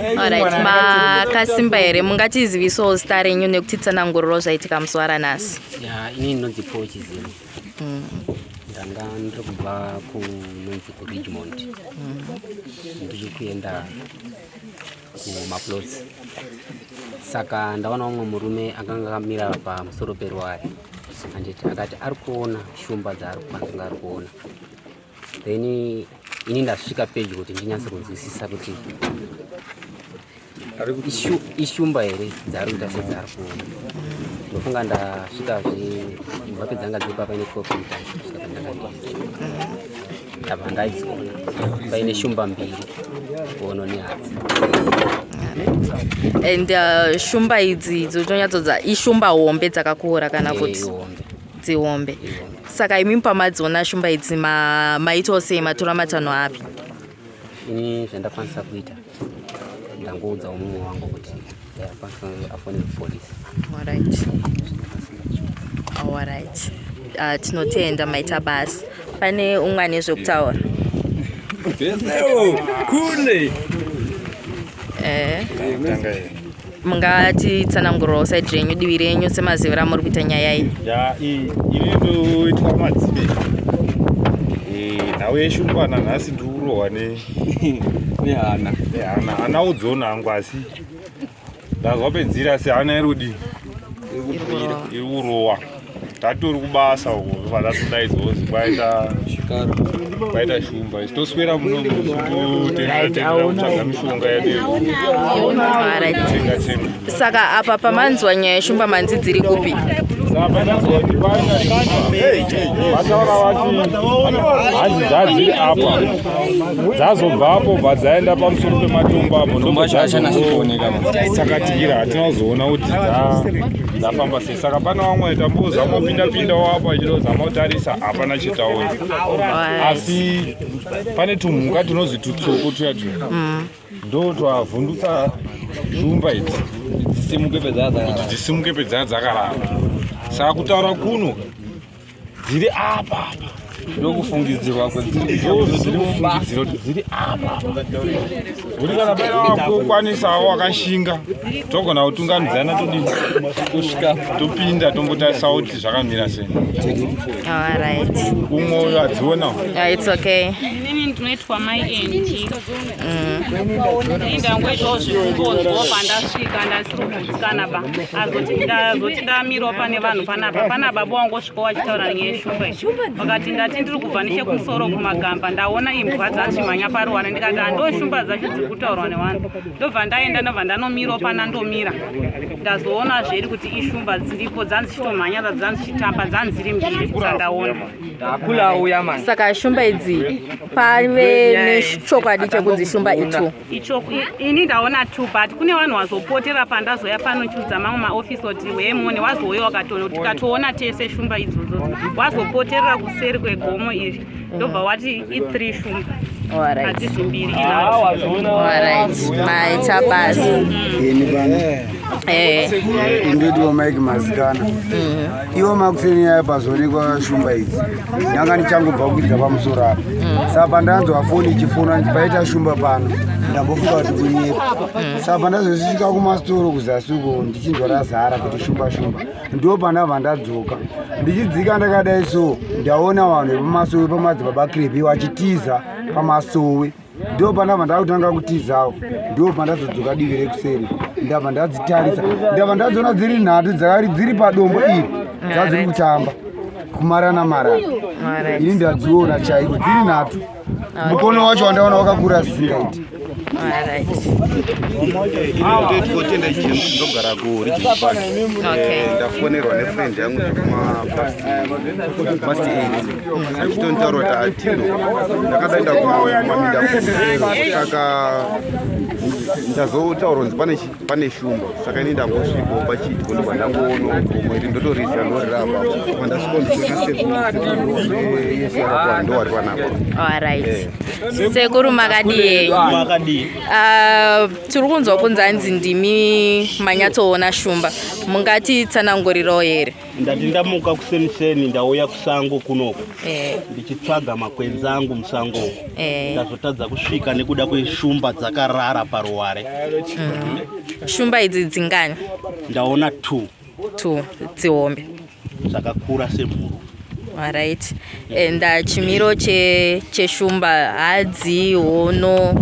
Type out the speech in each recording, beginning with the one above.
Alright, makasimba here mungatizivisawo zita renyu nekuti tsananguriro zvaitika musi waranhasi. Ini ndinonzi Chizini. Ndanga ndiri kubva kunonzi yeRidgemont. Ndiri kuenda kumaplots. Saka ndaona umwe murume akanga akamira pamusoro peruware. Akati ari kuona shumba dzaari kuona. Then ini ndasvika pedyo kuti ndinyatse kunzwisisa kuti ishumba here dzari kuita sedzari kuona. Ndofunga ndasvikazve mhope dzanga dziri paine kopi kusvika ndabva ndaidziona paine shumba mbiri kuono nehadzi. And shumba idzi dzotonyatsoza ishumba hombe dzakakura kana kuti dzihombe. Saka imi pamadziona shumba idzi maitawo sei, matora matanho api? Ini zvandakwanisa kuita ndangoudza mumwe wangu kuti afonere kupolisi. Alright. Tinotenda maita basi. Pane umwe ane zvekutaura? Mungatitsanangurirawo side renyu, divi renyu semazivira muri kuita nyaya iyi. Ini ndoitwa madzibe. Nhau yeshumba nanhasi ndiri kurohwa nehana. Hana udzona hangu asi ndazwa penzira sehana yerudi iri kurohwa. Tatori kubasa uko vandatodaidzonzi kwaita shumba toswera muno totendera kutsvaga mishonga yedu. Saka apa pamanzwa nyaya yeshumba manzi dziri kupi? Vataura vati hanzi dzadziri apa dzazobvapo bvadzaenda pamusoro pematombo apo ndombosakatikira hatina kuzoona kuti dzafamba sei. Saka pana vamwe tambozama kupinda-pindawo apa achitozama kutarisa hapana chitaona. Asi pane tumhuka tunozwi tutsoko tuya ndo twavhundutsa shumba idzi dzisimuke pedzaa dzakarara. Saka kutaura kuno dziri apa ndokufungidzirwa kwedziri kuti dziri apa kuti kana paina kukwanisawo akashinga togona kutunganidzana tosvika topinda tombotarisawo kuti zvakamira sei. Umwe uyo adziona. It's okay. Ndinoitwa maenji ndangoitawo zvekungonzwa pandasvika ndasiri kugutsikana ba azoti ndamirawo pane vanhu pana baba wangosvika wachitaura neshumba wakati ndati ndiri kubva nechekumusoro kumagamba ndaona imbwa dzachimhanya paruware ndikati ndo shumba dzacho dziri kutaurwa nevanhu. Ndobva ndaenda ndobva ndanomirawo panandomira ndazoona zveri kuti ishumba dziripo dzanzi chitomhanya dzanzi chitamba dzanzi dziri mbiri dzandaona. Saka shumba idzi pave nechokwadi chekunzi shumba itu. Ini ndaona tu but kune vanhu vazopotera pandazoya panochudza mamwe maofisi oti wemone wazouya wakatoona kuti tikatoona tese shumba idzodzo wazopoterera kuseri kwegomo iri ndobva wati i3 shumba hadzisi mbiri maita basi. Ini bana indodiwo Mike Masikana iwo makuseni yaya pazoonekwa shumba idzi ndanga ndichangobva kukwidza pamusoro apa. Saka pandanzwa foni ichifona paita shumba pano ndambofunga kuti kunyepa. Saka pandazosvika kumasitoro kuzasi uko ndichinzwa razara kuti shumba ndo pandabva ndadzoka ndichidzika ndakadai so ndaona vanhu vepamasowe pamadzibaba krepi vachitiza pamasowe. Ndo pandabva ndakutanga kutizawo ndo pandazodzoka divi rekuseri ndabva ndadzitarisa ndabva ndadziona dziri nhatu dziri padombo iri dzadziri kutamba kumarana. Ini ndadziona chaiko dziri nhatu. Mukono wacho wandaona wakakura zvisingaiti. Totenda ndogara kuRidgemont. Ndafonerwa nefriend yangu kumabasi achitontaura kuti ndakadaenda kumaminda saka ndazotaura kunzi pane shumba. Saka ini ndambosvikawo pachitiko ndobva ndangoona kuti ndotorisa lori rapa pandasvika ndowari panapa. Sekuru makadi yenyu tiri kunzwa kunzi hanzi ndimi manyatsoona shumba, mungatitsanangurirawo here? Ndati ndamuka kuseniseni ndauya kusango kunoko ndichitsvaga makwenzi angu musango ndazotadza kusvika nekuda kweshumba dzakarara paruware. Shumba idzi dzingani? Ndaona 2 dzihombe dzakakura semhuru. Alright. And chimiro cheshumba hadzi hono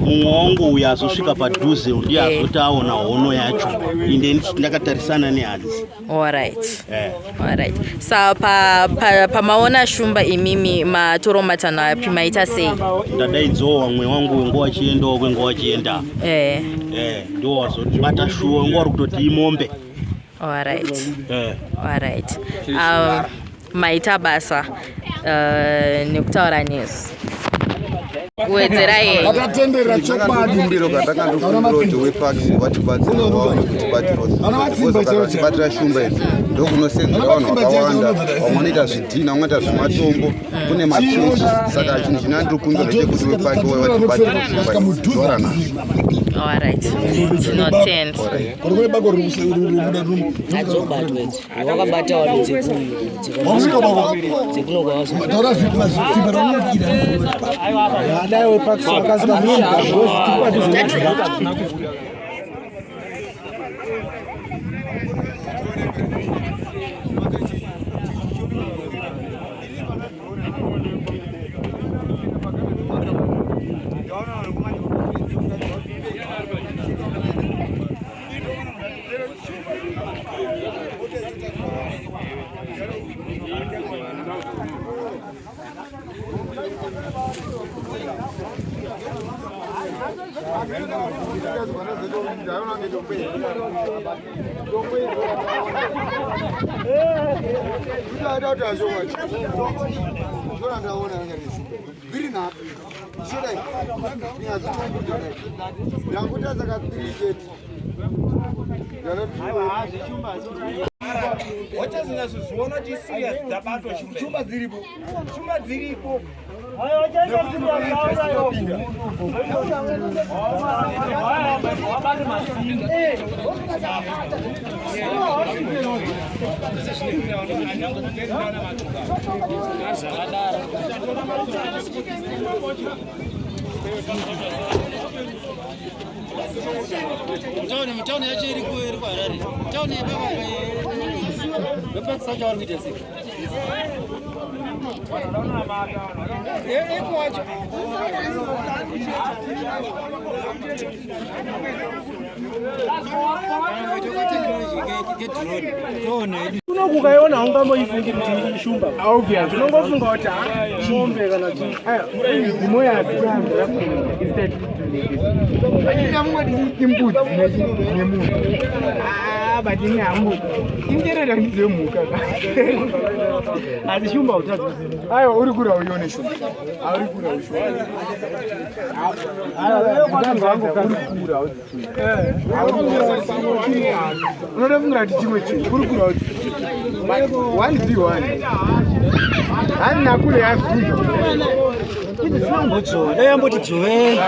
mumwe wangu uyu azosvika padhuze ndiye azoti aona hono yacho inde ndakatarisana nehadzi. Alright. Alright. Sa pamaona shumba imimi matoro matano api maita sei? Ndadaidzawo wamwe wangu nguva achiendawo kwenguva achienda. Ndiwo wazotibata shuwo nguva ari kutoti imombe. Alright. Alright. Maita basa nekutaura nesu kuwedzerai akatendera chokwadi mbiro katakandofundiroti wepaki watibatsira vanhu kuti batibatira shumba idzi ndokunosenzera vanhu vakawanda vamwe vanoita zvidhina vamwe vanoita zvematombo kune machechi saka chinhu chinandikumbira chekuti wepaki watibatira shumba idzi zora nazvo. Alright. Tinotenda. Ukaiona ungamboifungi kuti shumba obvious unongofunga kuti mombe kana kuti moyo atitambira instead imbudzi nemunhu but inyamu ingerera ndizemhuka asi shumba utadzoziva aiwa uri kura uione shumba auri kura ushumba unoda fungira kuti chimwe chinhu uri kura 1v1 hani nakule yazunza kuti sinambodzova dai yamboti dzovei